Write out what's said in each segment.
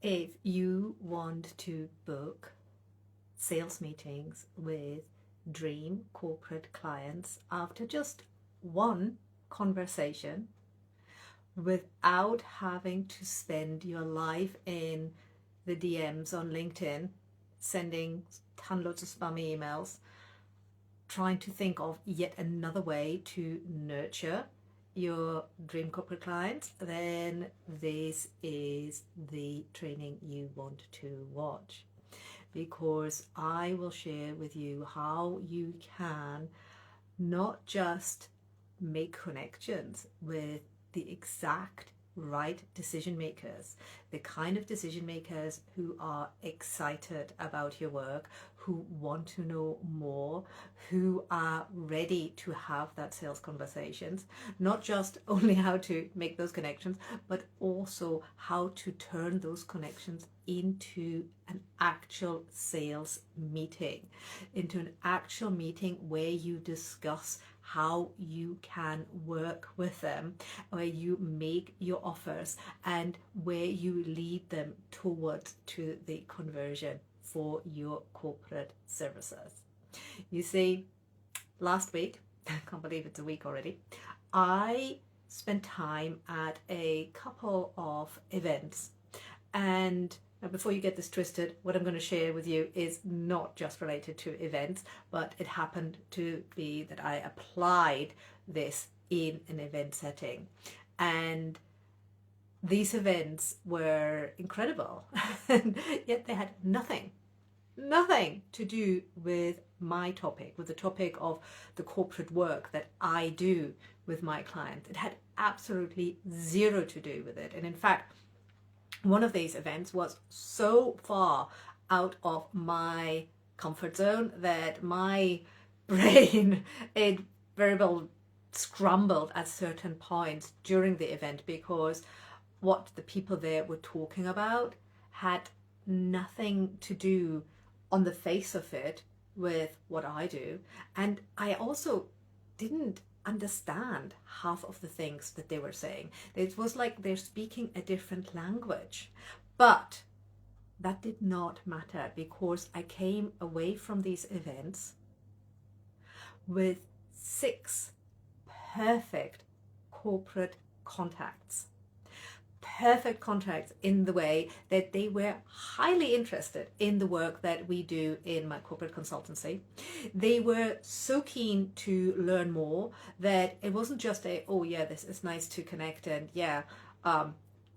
If you want to book sales meetings with dream corporate clients after just one conversation without having to spend your life in the DMs on LinkedIn, sending loads of spammy emails, trying to think of yet another way to nurture your dream corporate clients, then this is the training you want to watch, because I will share with you how you can not just make connections with the exact right decision makers, the kind of decision makers who are excited about your work, who want to know more, who are ready to have that sales conversations, not just only how to make those connections, but also how to turn those connections into an actual sales meeting, into an actual meeting where you discuss how you can work with them, where you make your offers, and where you lead them towards to the conversion for your corporate services. You see, last week, I can't believe it's a week already, I spent time at a couple of events. And before you get this twisted, what I'm going to share with you is not just related to events, but it happened to be that I applied this in an event setting. And these events were incredible, and yet they had nothing to do with my topic, with the topic of the corporate work that I do with my clients. It had absolutely zero to do with it. And in fact, one of these events was so far out of my comfort zone that my brain, it very well scrambled at certain points during the event, because what the people there were talking about had nothing to do on the face of it with what I do. And I also didn't understand half of the things that they were saying. It was like they're speaking a different language. But that did not matter, because I came away from these events with 6 perfect corporate contacts. Perfect contacts in the way that they were highly interested in the work that we do in my corporate consultancy. They were so keen to learn more that it wasn't just oh yeah, this is nice to connect, and yeah,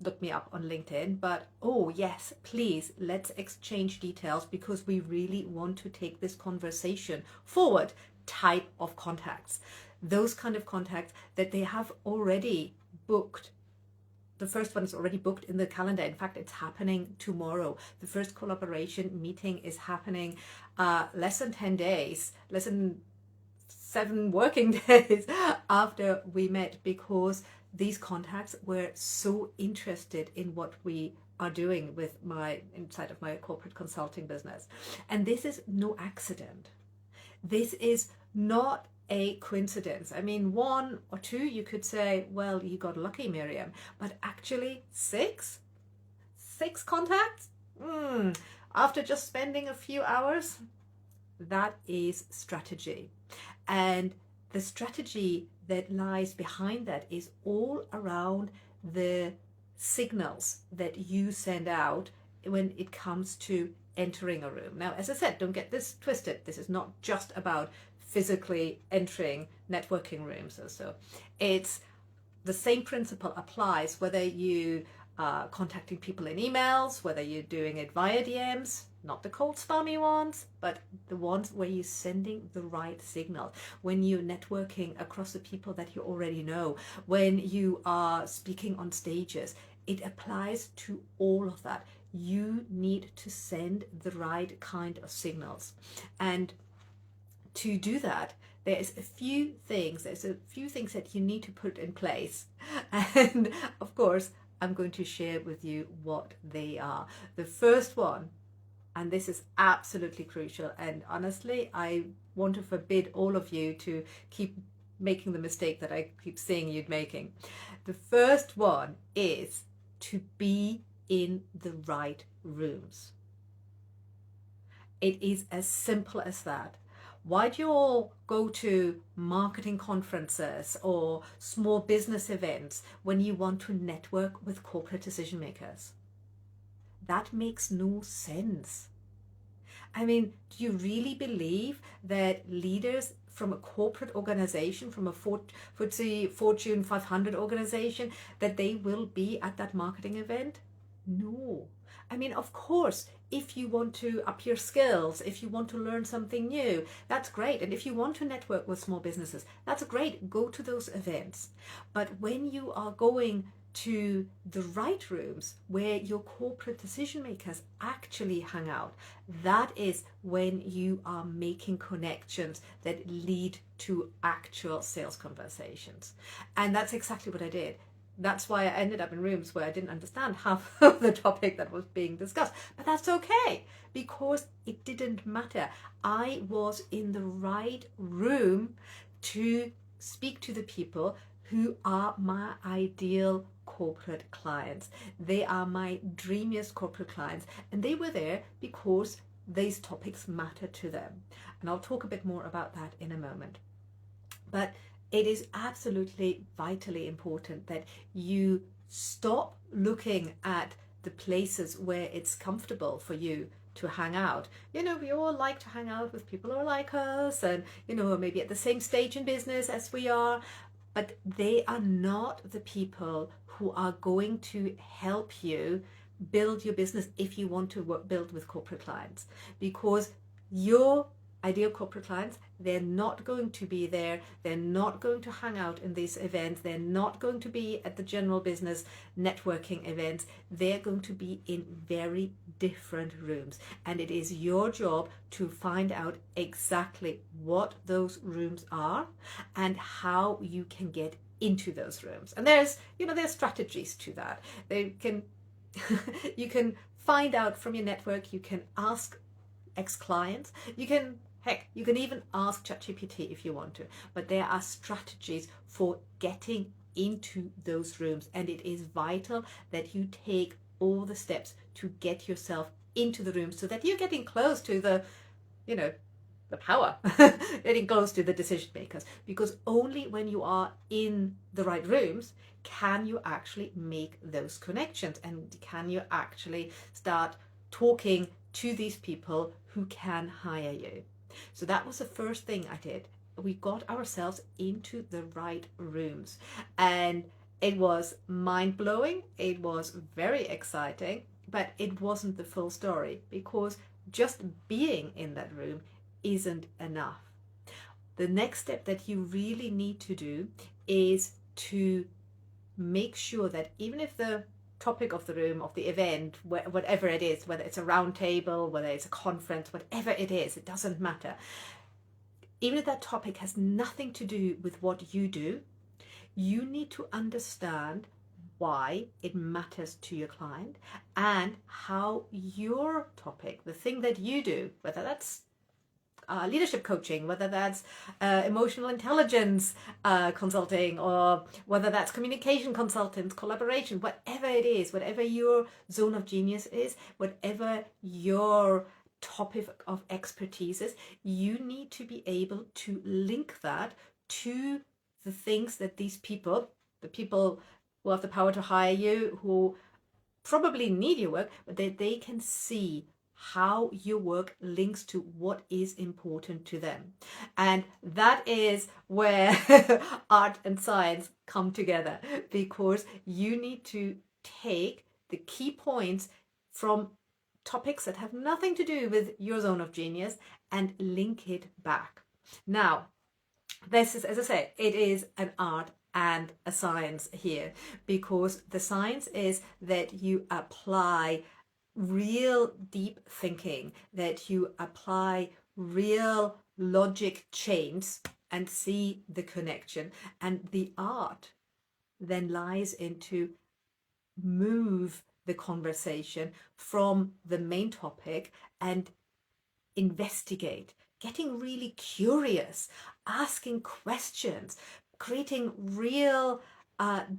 look me up on LinkedIn, but oh yes, please, let's exchange details because we really want to take this conversation forward type of contacts. Those kind of contacts that they have already booked. The first one is already booked in the calendar. In fact, it's happening tomorrow. The first collaboration meeting is happening less than 10 days, less than 7 working days after we met, because these contacts were so interested in what we are doing with inside of my corporate consulting business. And this is no accident. This is not a coincidence. I mean, 1 or 2, you could say, well, you got lucky, Miriam, but actually 6 contacts after just spending a few hours, that is strategy. And the strategy that lies behind that is all around the signals that you send out when it comes to entering a room. Now, as I said, don't get this twisted. This is not just about physically entering networking rooms. So it's the same principle applies whether you are contacting people in emails, whether you're doing it via DMs, not the cold spammy ones, but the ones where you're sending the right signal, when you're networking across the people that you already know, when you are speaking on stages. It applies to all of that. You need to send the right kind of signals. And to do that, there's a few things that you need to put in place. And of course, I'm going to share with you what they are. The first one, and this is absolutely crucial, and honestly, I want to forbid all of you to keep making the mistake that I keep seeing you making. The first one is to be in the right rooms. It is as simple as that. Why do you all go to marketing conferences or small business events when you want to network with corporate decision makers? That makes no sense. I mean, do you really believe that leaders from a corporate organization, from a FTSE Fortune 500 organization, that they will be at that marketing event? No. I mean, of course, if you want to up your skills, if you want to learn something new, that's great. And if you want to network with small businesses, that's great. Go to those events. But when you are going to the right rooms where your corporate decision makers actually hang out, that is when you are making connections that lead to actual sales conversations. And that's exactly what I did. That's why I ended up in rooms where I didn't understand half of the topic that was being discussed. But that's okay, because it didn't matter. I was in the right room to speak to the people who are my ideal corporate clients. They are my dreamiest corporate clients, and they were there because these topics matter to them. And I'll talk a bit more about that in a moment. But it is absolutely vitally important that you stop looking at the places where it's comfortable for you to hang out. You know, we all like to hang out with people who are like us and, you know, maybe at the same stage in business as we are, but they are not the people who are going to help you build your business if you want to build with corporate clients, because your ideal corporate clients, they're not going to be there. They're not going to hang out in these events. They're not going to be at the general business networking events. They're going to be in very different rooms. And it is your job to find out exactly what those rooms are and how you can get into those rooms. And there's strategies to that. They can you can find out from your network. You can ask ex-clients. You can even ask ChatGPT if you want to, but there are strategies for getting into those rooms, and it is vital that you take all the steps to get yourself into the room so that you're getting close to the power, getting close to the decision makers, because only when you are in the right rooms can you actually make those connections, and can you actually start talking to these people who can hire you. So that was the first thing I did. We got ourselves into the right rooms, and it was mind-blowing. It was very exciting, but it wasn't the full story, because just being in that room isn't enough. The next step that you really need to do is to make sure that even if the topic of the room, of the event, whatever it is, whether it's a round table, whether it's a conference, whatever it is, it doesn't matter. Even if that topic has nothing to do with what you do, you need to understand why it matters to your client and how your topic, the thing that you do, whether that's leadership coaching, whether that's emotional intelligence consulting, or whether that's communication consultants, collaboration, whatever it is, whatever your zone of genius is, whatever your topic of expertise is, you need to be able to link that to the things that these people, the people who have the power to hire you, who probably need your work, but that they can see how your work links to what is important to them. And that is where art and science come together, because you need to take the key points from topics that have nothing to do with your zone of genius and link it back. Now, this is, as I say, it is an art and a science here, because the science is that you apply real deep thinking, that you apply real logic chains and see the connection. And the art then lies into move the conversation from the main topic and investigate, getting really curious, asking questions, creating real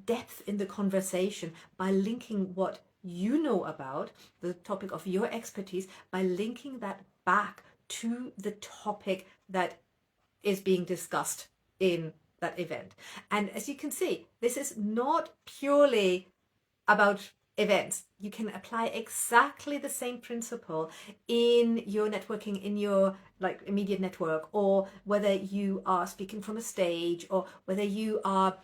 depth in the conversation by linking what you know about, the topic of your expertise, by linking that back to the topic that is being discussed in that event. And as you can see, this is not purely about events. You can apply exactly the same principle in your networking, in your like immediate network, or whether you are speaking from a stage, or whether you are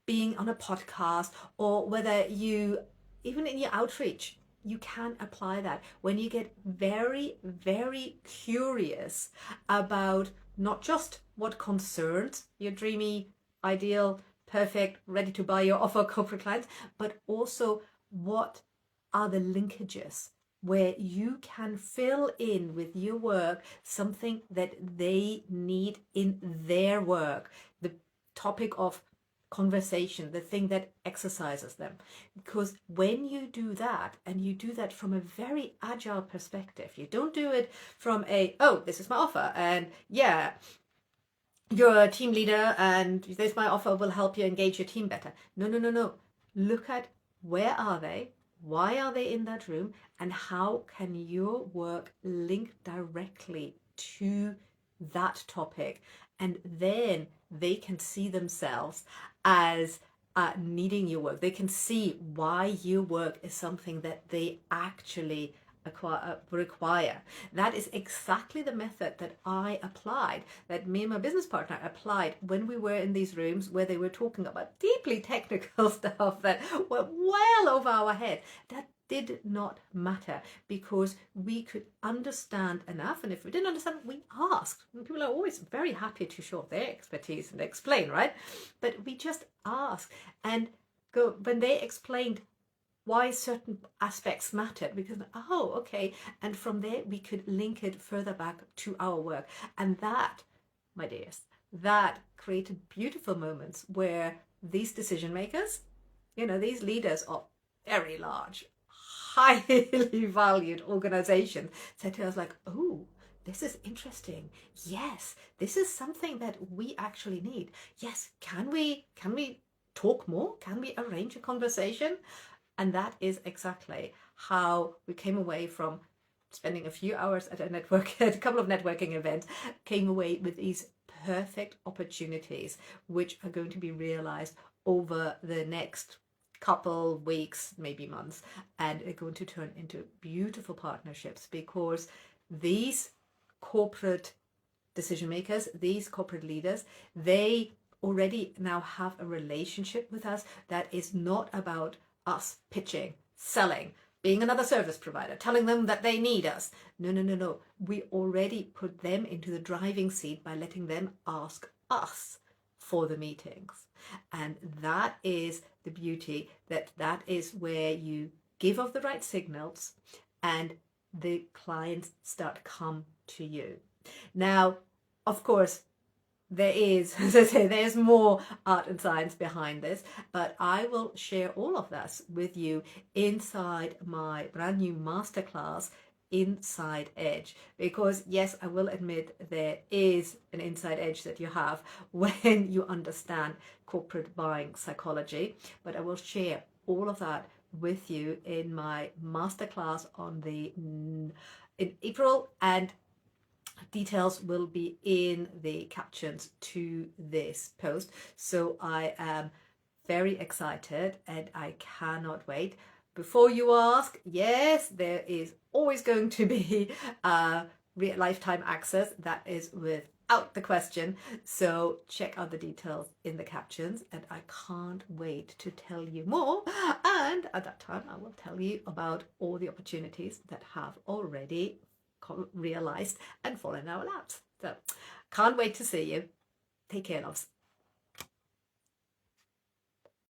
being on a podcast, or whether you, even in your outreach, you can apply that when you get very, very curious about not just what concerns your dreamy, ideal, perfect, ready to buy your offer corporate clients, but also what are the linkages where you can fill in with your work something that they need in their work, the topic of conversation, the thing that exercises them. Because when you do that, and you do that from a very agile perspective, you don't do it from a, oh, this is my offer, and yeah, you're a team leader and this my offer will help you engage your team better. No, no, no, no. Look at where are they, why are they in that room, and how can your work link directly to that topic, and then they can see themselves as needing your work. They can see why your work is something that they actually require. That is exactly the method that I applied, that me and my business partner applied when we were in these rooms where they were talking about deeply technical stuff that were well over our head. That did not matter, because we could understand enough, and if we didn't understand, we asked. And people are always very happy to show their expertise and explain, right? But we just asked, and go when they explained why certain aspects mattered, because, oh, okay, and from there we could link it further back to our work. And that, my dears, that created beautiful moments where these decision makers, these leaders of very large, highly valued organizations, said to us like, oh, this is interesting. Yes, this is something that we actually need. Yes, can we talk more? Can we arrange a conversation? And that is exactly how we came away from spending a few hours at a couple of networking events, came away with these perfect opportunities, which are going to be realized over the next couple weeks, maybe months, and are going to turn into beautiful partnerships, because these corporate decision makers, these corporate leaders, they already now have a relationship with us that is not about us pitching, selling, being another service provider, telling them that they need us. No, no, no, no. We already put them into the driving seat by letting them ask us for the meetings. And that is the beauty, that is where you give off the right signals and the clients start come to you. Now, of course, there is, as I say, there's more art and science behind this, but I will share all of this with you inside my brand new masterclass, Inside Edge. Because yes, I will admit there is an inside edge that you have when you understand corporate buying psychology, but I will share all of that with you in my masterclass in April, and details will be in the captions to this post. So I am very excited and I cannot wait. Before you ask, yes, there is always going to be lifetime access. That is without the question. So check out the details in the captions, and I can't wait to tell you more. And at that time, I will tell you about all the opportunities that have already realized and fallen in our laps. So can't wait to see you. Take care, loves.